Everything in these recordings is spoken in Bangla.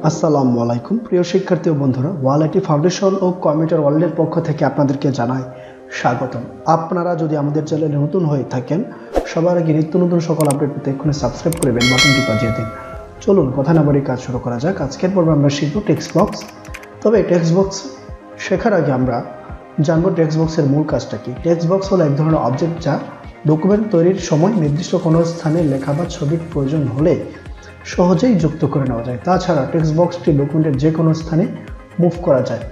আসসালামু আলাইকুম প্রিয় শিক্ষার্থী ও বন্ধুরা, WITF ফাউন্ডেশন ও কম্পিউটার ওয়ার্ল্ডের পক্ষ থেকে আপনাদেরকে জানাই স্বাগতম। আপনারা যদি আমাদের চ্যানেলে নতুন হয়ে থাকেন, সবার আগে নিত্য নতুন সকল আপডেট পেতে এক্ষুনি সাবস্ক্রাইব করে বেল বাটনটি বাজিয়ে দিন। চলুন কথা না বাড়িয়ে কাজ শুরু করা যাক। আজকের পর্বে আমরা শিখব টেক্সট বক্স। তবে টেক্সট বক্স শেখার আগে আমরা জানবো টেক্সট বক্সের মূল কাজটা কি। টেক্সট বক্স হলো এক ধরনের অবজেক্ট যা ডকুমেন্ট তৈরির সময় নির্দিষ্ট কোনো স্থানে লেখা বা ছবির প্রয়োজন হলে সহজেই যুক্ত করে নেওয়া যায়। তাছাড়া টেক্সট বক্সটি ডকুমেন্টের যে কোনো স্থানে মুভ করা যায়।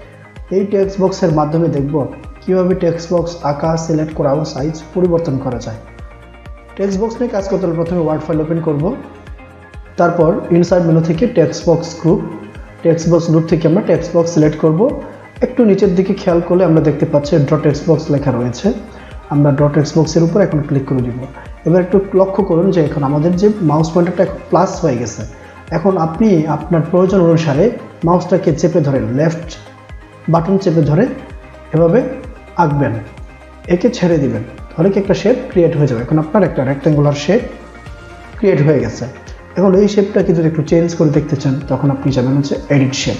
এই টেক্সট বক্সের মাধ্যমে দেখব কীভাবে টেক্সট বক্স আঁকা, সিলেক্ট করা ও সাইজ পরিবর্তন করা যায়। টেক্সট বক্স নিয়ে কাজ করতে হলে প্রথমে ওয়ার্ড ফাইল ওপেন করব। তারপর ইনসার্ট মেনু থেকে টেক্সট বক্স গ্রুপ থেকে আমরা টেক্সট বক্স সিলেক্ট করব। একটু নিচের দিকে খেয়াল করলে আমরা দেখতে পাচ্ছি ড্র টেক্সট বক্স লেখা রয়েছে। আমরা ড্র টেক্সট বক্সের উপর এখন ক্লিক করে দিব। এবার একটু লক্ষ্য করুন যে এখন আমাদের যে মাউস পয়েন্টারটা এখন প্লাস হয়ে গেছে। এখন আপনি আপনার প্রয়োজন অনুসারে মাউসটাকে চেপে ধরে, লেফট বাটন চেপে ধরে এভাবে আঁকবেন, একে ছেড়ে দিবেন, তাহলে কি একটা শেপ ক্রিয়েট হয়ে যাবে। এখন আপনার একটা রেক্ট্যাঙ্গুলার শেপ ক্রিয়েট হয়ে গেছে। এখন এই শেপটাকে যদি একটু চেঞ্জ করে দেখতে চান, তখন আপনি যাবেন হচ্ছে এডিট শেপ,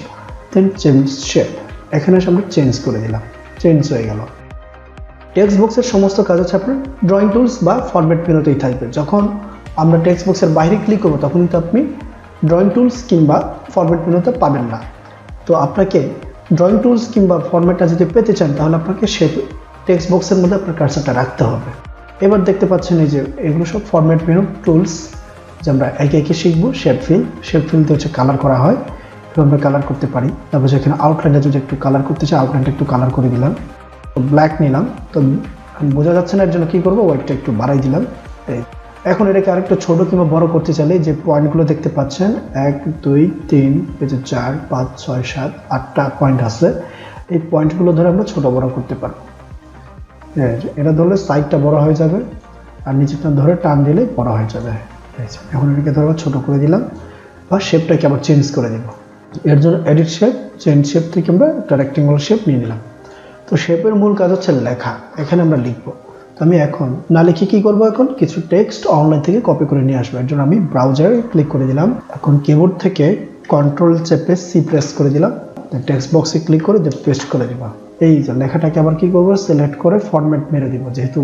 দেন চেঞ্জ শেপ। এখানে এসে আমরা চেঞ্জ করে দিলাম, চেঞ্জ হয়ে গেল। টেক্সট বক্সের সমস্ত কাজ হচ্ছে আপনার ড্রয়িং টুলস বা ফরম্যাট মেনুতেই থাকবে। যখন আমরা টেক্সট বক্সের বাইরে ক্লিক করবো, তখন কিন্তু আপনি ড্রয়িং টুলস কিংবা ফরম্যাট মেনুতে পাবেন না। তো আপনাকে ড্রয়িং টুলস কিংবা ফরম্যাটটা যদি পেতে চান, তাহলে আপনাকে টেক্সট বক্সের মধ্যে আপনার কার্সারটা রাখতে হবে। এবার দেখতে পাচ্ছেন এই যে এগুলো সব ফরম্যাট মেনু টুলস, যে আমরা একে একে শিখবো। শেপ ফিলতে হচ্ছে কালার করা হয়, তো আমরা কালার করতে পারি। তারপর যেখানে আউটলাইনটা যদি একটু কালার করতে চাই, আউটলাইনটা একটু কালার করে দিলাম, তো ব্ল্যাক নিলাম। তো বোঝা যাচ্ছে না, এর জন্য কী করবো, ওয়াইটটা একটু বাড়াই দিলাম। এখন এটাকে আরেকটু ছোটো কিংবা বড় করতে চাইলে যে পয়েন্টগুলো দেখতে পাচ্ছেন, 1 2 3 4 5 6 7 8টা পয়েন্ট আছে। এই পয়েন্টগুলো ধরে আমরা ছোটো বড় করতে পারবো। এটা ধরলে সাইডটা বড় হয়ে যাবে, আর নিচেটা ধরে টান দিলে বড় হয়ে যাবে। এখন এটাকে ধরো ছোটো করে দিলাম, বা শেপটাকে আবার চেঞ্জ করে দিব। এর জন্য এডিট শেপ, চেঞ্জ শেপ থেকে আমরা একটা রেক্ট্যাঙ্গুলার শেপ নিয়ে নিলাম। তো শেপের মূল কাজ হচ্ছে লেখা। এখানে আমরা লিখবো। তো আমি এখন না লিখে কী করবো, এখন কিছু টেক্সট অনলাইন থেকে কপি করে নিয়ে আসবো। এর জন্য আমি ব্রাউজারে ক্লিক করে দিলাম। এখন কিবোর্ড থেকে কন্ট্রোল চেপে সি প্রেস করে দিলাম। টেক্সট বক্সে ক্লিক করে পেস্ট করে দিব। এই যে লেখাটাকে আবার কী করবো, সিলেক্ট করে ফরম্যাট মেরে দিব, যেহেতু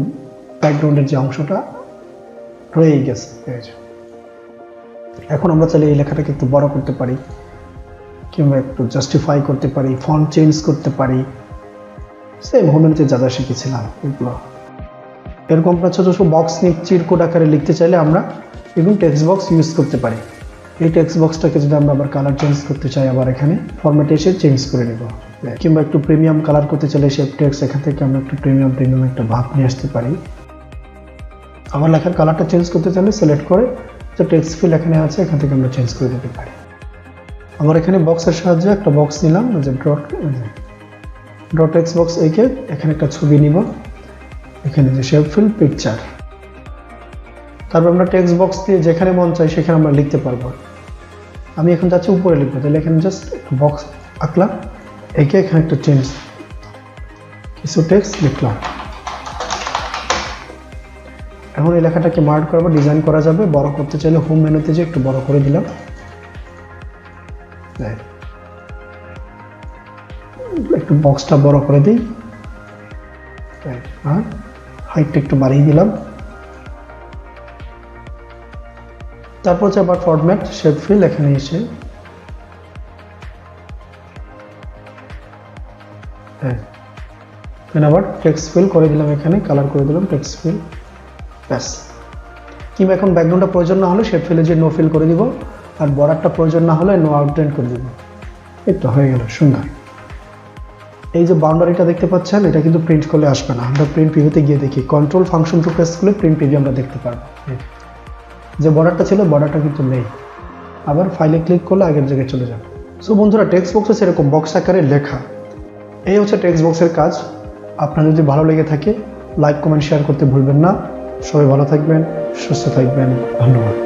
ব্যাকগ্রাউন্ডের যে অংশটা রয়ে গেছে। এখন আমরা চাইলে এই লেখাটাকে একটু বড় করতে পারি, কিংবা একটু জাস্টিফাই করতে পারি, ফন্ট চেঞ্জ করতে পারি। সেম হোমেন্টে যা যা শিখেছিলাম এগুলো। এরকম আমরা ছোটো ছোটো বক্স নিয়ে চিরকোড আকারে লিখতে চাইলে আমরা এবং টেক্সট বক্স ইউজ করতে পারি। এই টেক্সট বক্সটাকে যদি আমরা আবার কালার চেঞ্জ করতে চাই, আবার এখানে ফরম্যাটে এসে চেঞ্জ করে নেব। কিংবা একটু প্রিমিয়াম কালার করতে চাইলে শেপ টেক্সট, এখান থেকে আমরা একটু প্রিমিয়াম একটা ভাব নিয়ে আসতে পারি। আবার লেখার কালারটা চেঞ্জ করতে চাইলে সিলেক্ট করে যে টেক্সট ফিল এখানে আছে, এখান থেকে আমরা চেঞ্জ করে দিতে পারি। আবার এখানে বক্সের সাহায্যে একটা বক্স নিলাম, যে ড্র টেক্সট বক্স, এঁকে এখানে একটা ছবি নিব, এখানে যে শেপ ফিল পিকচার। তারপর আমরা টেক্সট বক্স দিয়ে যেখানে মন চাই সেখানে আমরা লিখতে পারবো। আমি এখন যাচ্ছি উপরে লিখবো, তাহলে এখানে জাস্ট একটা বক্স আঁকলাম, এঁকে এখানে একটা চেঞ্জ কিছু টেক্সট লিখলাম। এখন এই লেখাটাকে মার্ক করবো, ডিজাইন করা যাবে। বড় করতে চাইলে হোম মেনুতে যে একটু বড় করে দিলাম, একটু বক্সটা বড় করে দিই, আর হাইটটা একটু বাড়িয়ে দিলাম। তারপর হচ্ছে আবার ফরম্যাট শেপ ফিল, এখানে এসে আবার টেক্সট ফিল করে দিলাম, এখানে কালার করে দিলাম টেক্সট ফিল, ব্যাস। কিংবা এখন ব্যাকগ্রাউন্ডটা প্রয়োজন না হলে শেপ ফিলে যে নো ফিল করে দিব, আর বর্ডারটা প্রয়োজন না হলে নো আউটলাইন করে দিব। এই তো হয়ে গেল, সুন্দর। এই যে বাউন্ডারিটা দেখতে পাচ্ছেন, এটা কিন্তু প্রিন্ট করলে আসবে না। আমরা প্রিন্ট প্রিভিউতে গিয়ে দেখি, কন্ট্রোল ফাংশন টু প্রেস করলে প্রিন্ট প্রিভিউ আমরা দেখতে পারবো। যে বর্ডারটা ছিল, বর্ডারটা কিন্তু নেই। আবার ফাইলে ক্লিক করলে আগের জায়গায় চলে যাবে। সো বন্ধুরা, টেক্সট বক্সে সেরকম বক্স আকারে লেখা। এই হচ্ছে টেক্সট বক্সের কাজ। আপনার যদি ভালো লেগে থাকে, লাইক কমেন্ট শেয়ার করতে ভুলবেন না। সবাই ভালো থাকবেন, সুস্থ থাকবেন, ধন্যবাদ।